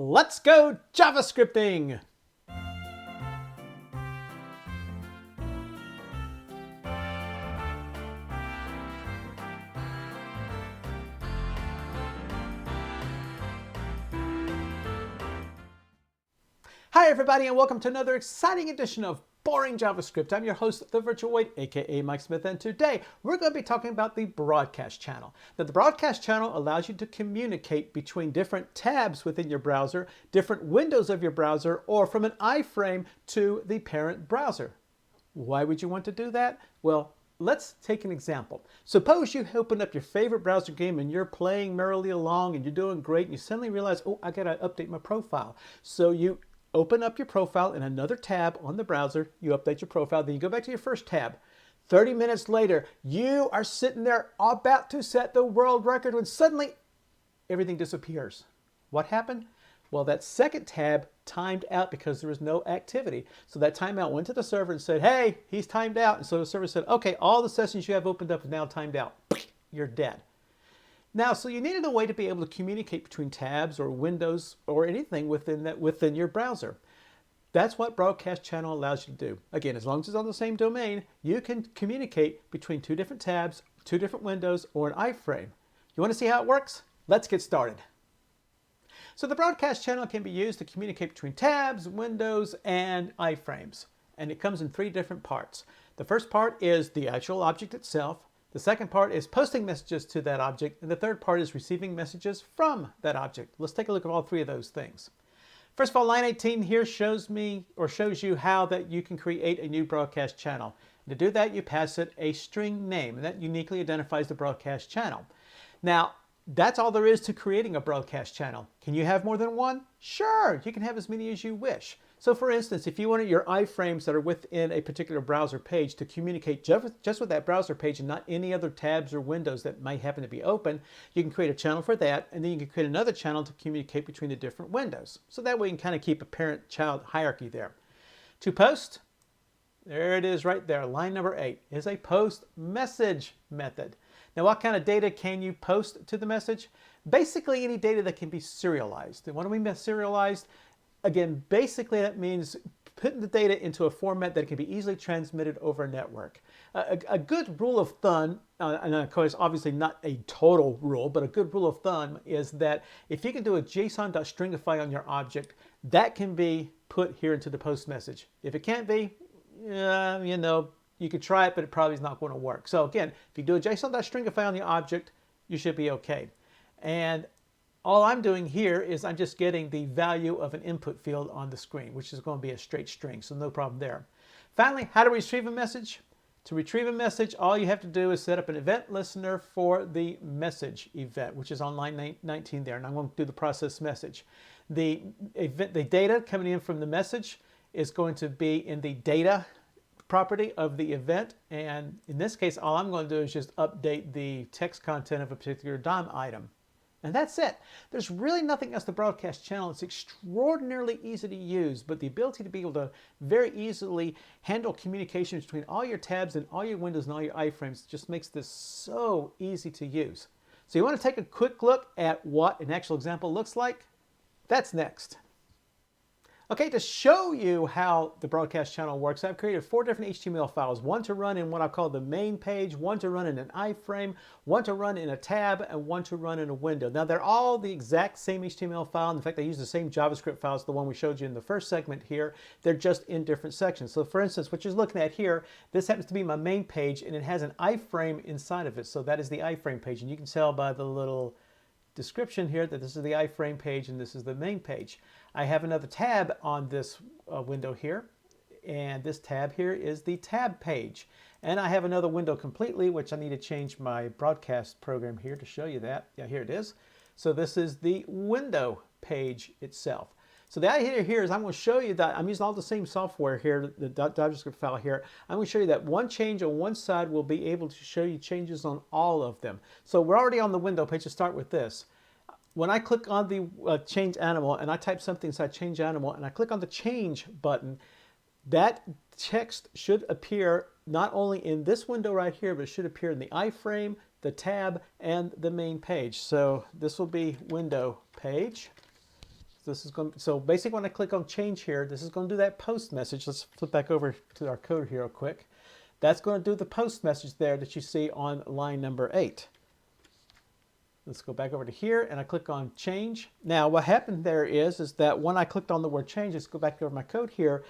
Let's go JavaScripting! Hi everybody and welcome to another exciting edition of Boring JavaScript. I'm your host, The Virtual Void, aka Mike Smith, and today we're going to be talking about the broadcast channel. Now, the broadcast channel allows you to communicate between different tabs within your browser, different windows of your browser, or from an iframe to the parent browser. Why would you want to do that? Well, let's take an example. Suppose you open up your favorite browser game and you're playing merrily along and you're doing great and you suddenly realize, oh, I gotta update my profile. So you open up your profile in another tab on the browser, you update your profile, then you go back to your first tab. 30 minutes later, you are sitting there about to set the world record when suddenly everything disappears. What happened? Well, that second tab timed out because there was no activity. So that timeout went to the server and said, hey, he's timed out. And so the server said, okay, all the sessions you have opened up are now timed out. You're dead. Now, so you needed a way to be able to communicate between tabs or windows or anything within your browser. That's what Broadcast Channel allows you to do. Again, as long as it's on the same domain, you can communicate between two different tabs, two different windows, or an iframe. You want to see how it works? Let's get started. So the Broadcast Channel can be used to communicate between tabs, windows, and iframes. And it comes in three different parts. The first part is the actual object itself. The second part is posting messages to that object, and the third part is receiving messages from that object. Let's take a look at all three of those things. First of all, line 18 here shows you how that you can create a new broadcast channel. And to do that, you pass it a string name, and that uniquely identifies the broadcast channel. Now, that's all there is to creating a broadcast channel. Can you have more than one? Sure, you can have as many as you wish. So for instance, if you wanted your iframes that are within a particular browser page to communicate just with that browser page and not any other tabs or windows that might happen to be open, you can create a channel for that, and then you can create another channel to communicate between the different windows. So that way you can kind of keep a parent-child hierarchy there. To post, there it is right there. Line number 8 is a post message method. Now, what kind of data can you post to the message? Basically, any data that can be serialized. And what do we mean serialized? Again, basically that means putting the data into a format that can be easily transmitted over a network. A good rule of thumb, and of course obviously not a total rule, but a good rule of thumb is that if you can do a JSON.stringify on your object, that can be put here into the post message. If it can't be, you could try it, but it probably is not going to work. So again, if you do a JSON.stringify on your object, you should be okay. And all I'm doing here is I'm just getting the value of an input field on the screen, which is going to be a straight string, so no problem there. Finally, how to retrieve a message? To retrieve a message, all you have to do is set up an event listener for the message event, which is on line 19 there, and I'm going to do the process message. The data coming in from the message is going to be in the data property of the event, and in this case, all I'm going to do is just update the text content of a particular DOM item. And that's it. There's really nothing else to Broadcast Channel. It's extraordinarily easy to use, but the ability to be able to very easily handle communications between all your tabs and all your windows and all your iframes just makes this so easy to use. So you want to take a quick look at what an actual example looks like? That's next. Okay, to show you how the broadcast channel works, I've created 4 different HTML files. One to run in what I call the main page, one to run in an iframe, one to run in a tab, and one to run in a window. Now, they're all the exact same HTML file. In fact, I use the same JavaScript files, the one we showed you in the first segment here. They're just in different sections. So for instance, what you're looking at here, this happens to be my main page, and it has an iframe inside of it. So that is the iframe page, and you can tell by the little description here that this is the iframe page and this is the main page. I have another tab on this window here, and this tab here is the tab page. And I have another window completely, which I need to change my broadcast program here to show you that. Yeah, here it is. So this is the window page itself. So the idea here is I'm going to show you that I'm using all the same software here, the JavaScript file here. I'm going to show you that one change on one side will be able to show you changes on all of them. So we're already on the window page to start with this. When I click on the change animal and I type something inside change animal and I click on the change button, that text should appear not only in this window right here, but it should appear in the iframe, the tab, and the main page. So this will be window page. This is going. So basically, when I click on change here, this is going to do that post message. Let's flip back over to our code here real quick. That's going to do the post message there that you see on line number 8. Let's go back over to here, and I click on change. Now, what happened there is that when I clicked on the word change, let's go back over my code here.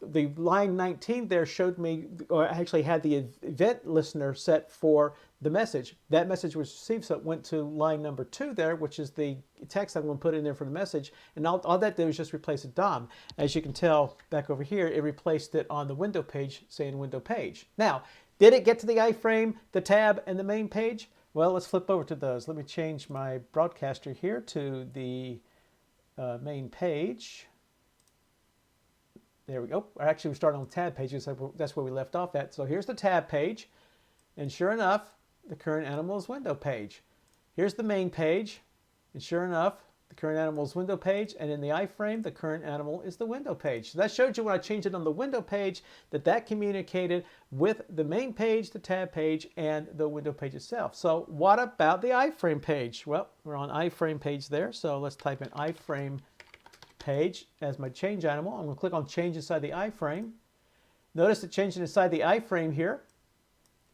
The line 19 there showed me, or actually had the event listener set for the message. That message was received, so it went to line number 2 there, which is the text I'm going to put in there for the message. And all that did was just replace a DOM. As you can tell back over here, it replaced it on the window page, saying window page. Now, did it get to the iframe, the tab, and the main page? Well, let's flip over to those. Let me change my broadcaster here to the main page. There we go. Actually, we're starting on the tab page. So that's where we left off at. So here's the tab page. And sure enough, the current animal is window page. Here's the main page. And sure enough, the current animal is window page. And in the iframe, the current animal is the window page. So that showed you when I changed it on the window page that communicated with the main page, the tab page, and the window page itself. So what about the iframe page? Well, we're on iframe page there. So let's type in iframe page as my change animal. I'm going to click on change inside the iframe. Notice it changed it inside the iframe here.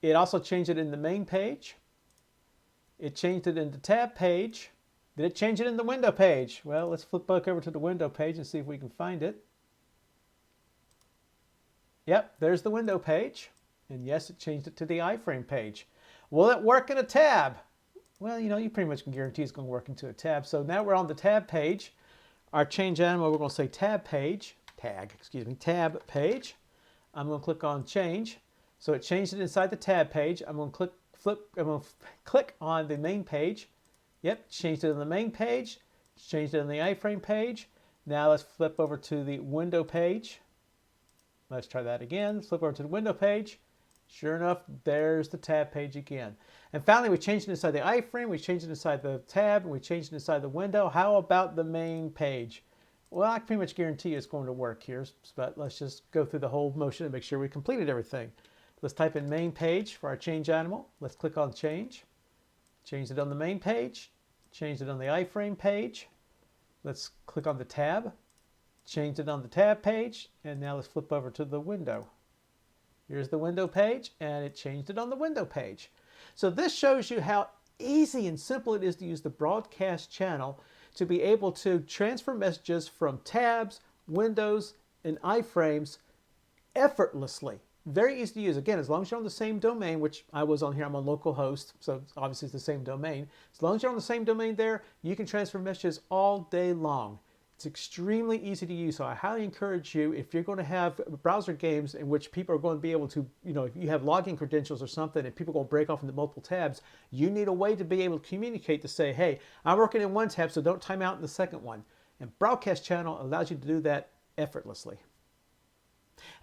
It also changed it in the main page. It changed it in the tab page. Did it change it in the window page? Well, let's flip back over to the window page and see if we can find it. Yep, there's the window page. And yes, it changed it to the iframe page. Will it work in a tab? Well, you pretty much can guarantee it's going to work into a tab. So now we're on the tab page. Our change animal, we're going to say tab page. Tab page. I'm going to click on change. So it changed it inside the tab page. I'm going to click on the main page. Yep, changed it on the main page. Changed it on the iframe page. Now let's flip over to the window page. Let's try that again. Flip over to the window page. Sure enough, there's the tab page again. And finally, we changed it inside the iframe, we changed it inside the tab, and we changed it inside the window. How about the main page? Well, I pretty much guarantee it's going to work here, but let's just go through the whole motion and make sure we completed everything. Let's type in main page for our change animal. Let's click on change. Change it on the main page. Change it on the iframe page. Let's click on the tab. Change it on the tab page. And now let's flip over to the window. Here's the window page, and it changed it on the window page. So this shows you how easy and simple it is to use the broadcast channel to be able to transfer messages from tabs, windows, and iframes effortlessly. Very easy to use. Again, as long as you're on the same domain, which I was on here, I'm on localhost, so obviously it's the same domain. As long as you're on the same domain there, you can transfer messages all day long. It's extremely easy to use, so I highly encourage you, if you're going to have browser games in which people are going to be able to, if you have login credentials or something and people are going to break off into multiple tabs, you need a way to be able to communicate to say, hey, I'm working in one tab, so don't time out in the second one. And Broadcast Channel allows you to do that effortlessly.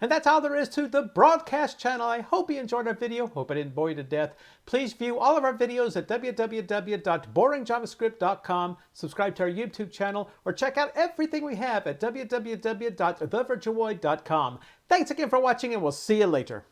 And that's all there is to the Broadcast Channel. I hope you enjoyed our video. Hope I didn't bore you to death. Please view all of our videos at www.boringjavascript.com. Subscribe to our YouTube channel or check out everything we have at www.thevirtualoid.com. Thanks again for watching, and we'll see you later.